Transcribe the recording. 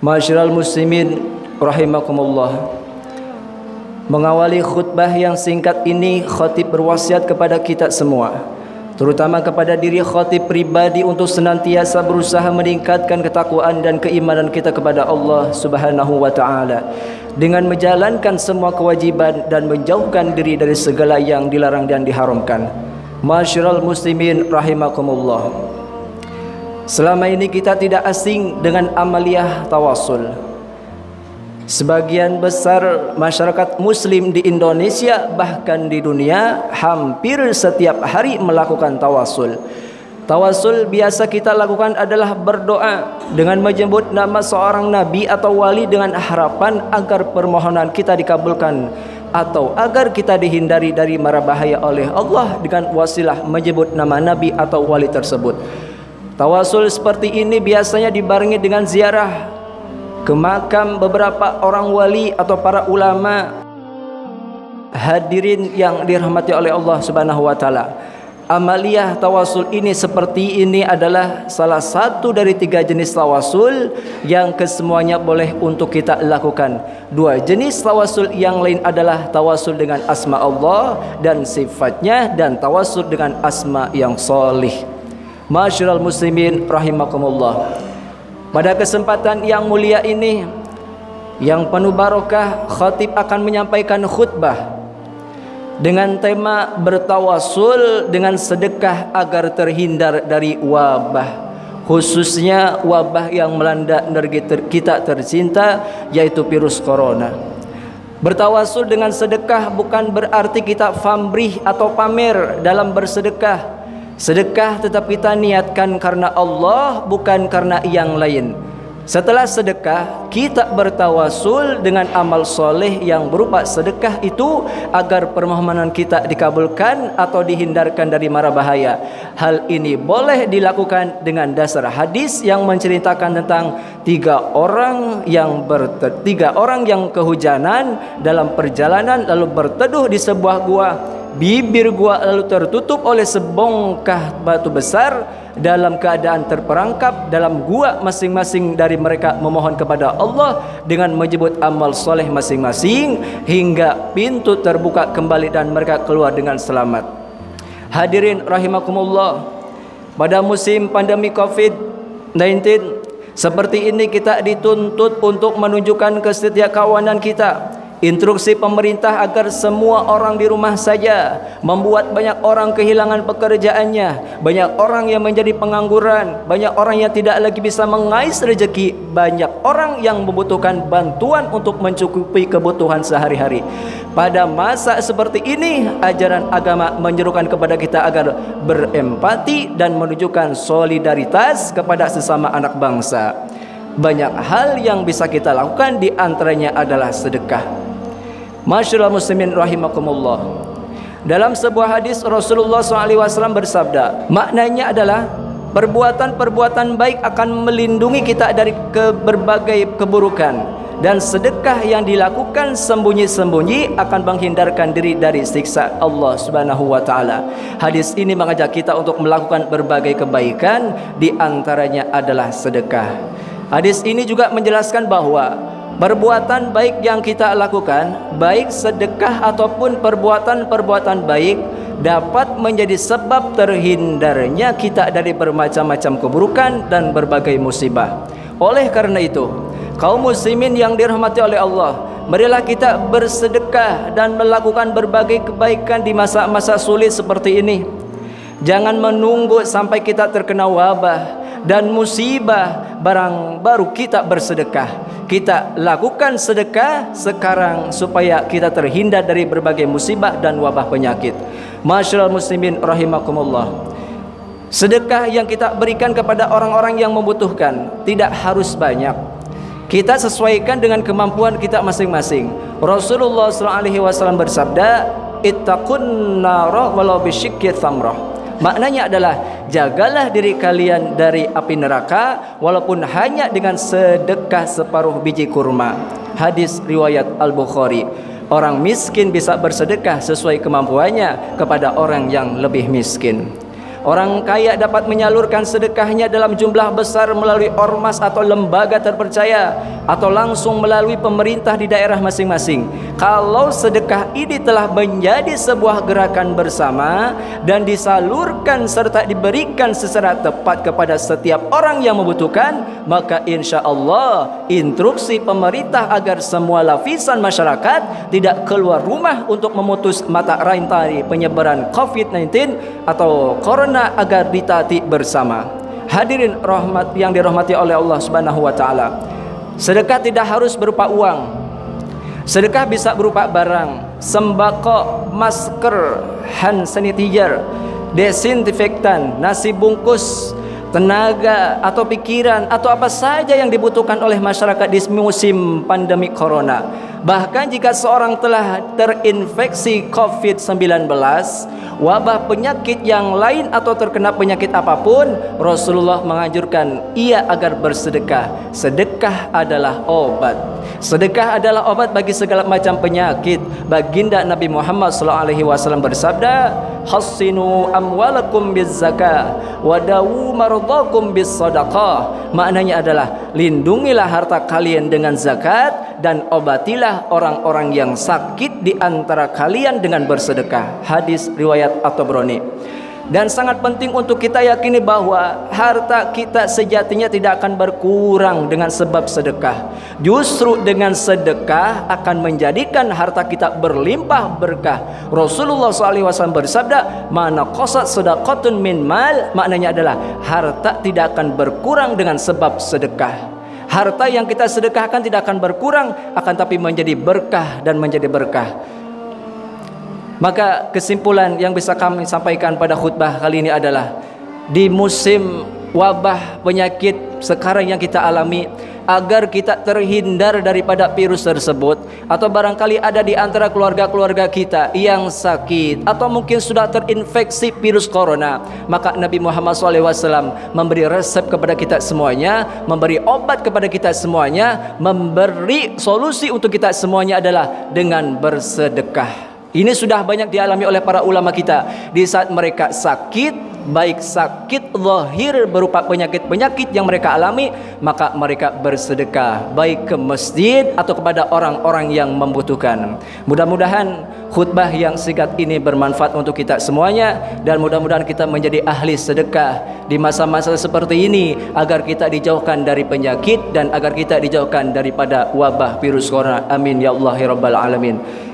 Ma'asyiral muslimin rahimakumullah. Mengawali khutbah yang singkat ini, khatib berwasiat kepada kita semua, terutama kepada diri khatib pribadi, untuk senantiasa berusaha meningkatkan ketakwaan dan keimanan kita kepada Allah Subhanahu wa taala dengan menjalankan semua kewajiban dan menjauhkan diri dari segala yang dilarang dan diharamkan. Ma'asyiral muslimin rahimakumullah. Selama ini kita tidak asing dengan amaliyah tawasul. Sebagian besar masyarakat muslim di Indonesia, bahkan di dunia, hampir setiap hari melakukan tawasul. Tawasul biasa kita lakukan adalah berdoa dengan menyebut nama seorang nabi atau wali dengan harapan agar permohonan kita dikabulkan atau agar kita dihindari dari mara bahaya oleh Allah dengan wasilah menyebut nama nabi atau wali tersebut. Tawasul seperti ini biasanya dibarengi dengan ziarah ke makam beberapa orang wali atau para ulama. Hadirin yang dirahmati oleh Allah Subhanahu wa taala, amaliyah tawasul ini seperti ini adalah salah satu dari 3 jenis tawasul yang kesemuanya boleh untuk kita lakukan. 2 jenis tawasul yang lain adalah tawasul dengan asma Allah dan sifatnya, dan tawasul dengan asma yang solih. Ma'asyiral muslimin rahimakumullah. Pada kesempatan yang mulia ini, yang penuh barokah, khatib akan menyampaikan khutbah dengan tema bertawasul dengan sedekah agar terhindar dari wabah, khususnya wabah yang melanda negeri kita tercinta, yaitu virus corona. Bertawasul dengan sedekah bukan berarti kita pamrih atau pamer dalam bersedekah. Sedekah tetap kita niatkan karena Allah, bukan karena yang lain. Setelah sedekah, kita bertawasul dengan amal soleh yang berupa sedekah itu agar permohonan kita dikabulkan atau dihindarkan dari mara bahaya. Hal ini boleh dilakukan dengan dasar hadis yang menceritakan tentang 3 orang yang kehujanan dalam perjalanan lalu berteduh di sebuah gua. Bibir gua lalu tertutup oleh sebongkah batu besar. Dalam keadaan terperangkap dalam gua, masing-masing dari mereka memohon kepada Allah dengan menyebut amal soleh masing-masing hingga pintu terbuka kembali dan mereka keluar dengan selamat. Hadirin rahimakumullah, pada musim pandemi COVID-19 seperti ini kita dituntut untuk menunjukkan kesetiakawanan kita. Instruksi pemerintah agar semua orang di rumah saja membuat banyak orang kehilangan pekerjaannya, banyak orang yang menjadi pengangguran, banyak orang yang tidak lagi bisa mengais rezeki, banyak orang yang membutuhkan bantuan untuk mencukupi kebutuhan sehari-hari. Pada masa seperti ini, ajaran agama menyerukan kepada kita agar berempati dan menunjukkan solidaritas kepada sesama anak bangsa. Banyak hal yang bisa kita lakukan, di antaranya adalah sedekah. Ma'asyiral muslimin rahimakumullah. Dalam sebuah hadis Rasulullah SAW bersabda, maknanya adalah perbuatan-perbuatan baik akan melindungi kita dari berbagai keburukan, dan sedekah yang dilakukan sembunyi-sembunyi akan menghindarkan diri dari siksa Allah Subhanahu wa taala. Hadis ini mengajak kita untuk melakukan berbagai kebaikan, di antaranya adalah sedekah. Hadis ini juga menjelaskan bahwa perbuatan baik yang kita lakukan, baik sedekah ataupun perbuatan-perbuatan baik, dapat menjadi sebab terhindarnya kita dari bermacam-macam keburukan dan berbagai musibah. Oleh karena itu, kaum muslimin yang dirahmati oleh Allah, marilah kita bersedekah dan melakukan berbagai kebaikan di masa-masa sulit seperti ini. Jangan menunggu sampai kita terkena wabah dan musibah baru kita bersedekah. Kita lakukan sedekah sekarang supaya kita terhindar dari berbagai musibah dan wabah penyakit. Ma'asyiral muslimin rahimakumullah. Sedekah yang kita berikan kepada orang-orang yang membutuhkan tidak harus banyak. Kita sesuaikan dengan kemampuan kita masing-masing. Rasulullah SAW bersabda, ittaqun nara walau bisyikki thamrah. Maknanya adalah jagalah diri kalian dari api neraka walaupun hanya dengan sedekah separuh biji kurma. Hadis riwayat Al-Bukhari. Orang miskin bisa bersedekah sesuai kemampuannya kepada orang yang lebih miskin. Orang kaya dapat menyalurkan sedekahnya dalam jumlah besar melalui ormas atau lembaga terpercaya atau langsung melalui pemerintah di daerah masing-masing. Kalau sedekah ini telah menjadi sebuah gerakan bersama dan disalurkan serta diberikan secara tepat kepada setiap orang yang membutuhkan, maka insya Allah instruksi pemerintah agar semua lapisan masyarakat tidak keluar rumah untuk memutus mata rantai penyebaran COVID-19 atau corona agar ditaati bersama. Hadirin rahmat yang dirahmati oleh Allah Subhanahu wa taala. Sedekah tidak harus berupa uang. Sedekah bisa berupa barang, sembako, masker, hand sanitizer, desinfektan, nasi bungkus, tenaga atau pikiran atau apa saja yang dibutuhkan oleh masyarakat di musim pandemi corona. Bahkan jika seorang telah terinfeksi COVID-19, wabah penyakit yang lain atau terkena penyakit apapun, Rasulullah menganjurkan ia agar bersedekah. Sedekah adalah obat. Sedekah adalah obat bagi segala macam penyakit. Baginda Nabi Muhammad SAW bersabda, "Hassinu amwalakum bizzakah wa dawu mardakum bisadaqah." Maknanya adalah lindungilah harta kalian dengan zakat dan obatilah orang-orang yang sakit di antara kalian dengan bersedekah. Hadis riwayat At-Tabrani. Dan sangat penting untuk kita yakini bahwa harta kita sejatinya tidak akan berkurang dengan sebab sedekah. Justru dengan sedekah akan menjadikan harta kita berlimpah berkah. Rasulullah SAW bersabda, "Mana qasat sedaqatun min mal." Maknanya adalah harta tidak akan berkurang dengan sebab sedekah. Harta yang kita sedekahkan tidak akan berkurang, akan tapi menjadi berkah dan menjadi berkah. Maka kesimpulan yang bisa kami sampaikan pada khutbah kali ini adalah, di musim wabah penyakit sekarang yang kita alami, agar kita terhindar daripada virus tersebut, atau barangkali ada di antara keluarga-keluarga kita yang sakit atau mungkin sudah terinfeksi virus corona, maka Nabi Muhammad SAW memberi resep kepada kita semuanya, memberi obat kepada kita semuanya, memberi solusi untuk kita semuanya adalah dengan bersedekah. Ini sudah banyak dialami oleh para ulama kita. Di saat mereka sakit, baik sakit zahir berupa penyakit-penyakit yang mereka alami, maka mereka bersedekah, baik ke masjid atau kepada orang-orang yang membutuhkan. Mudah-mudahan khutbah yang singkat ini bermanfaat untuk kita semuanya, dan mudah-mudahan kita menjadi ahli sedekah di masa-masa seperti ini, agar kita dijauhkan dari penyakit dan agar kita dijauhkan daripada wabah virus corona. Amin ya Allah ya Rabbal Alamin.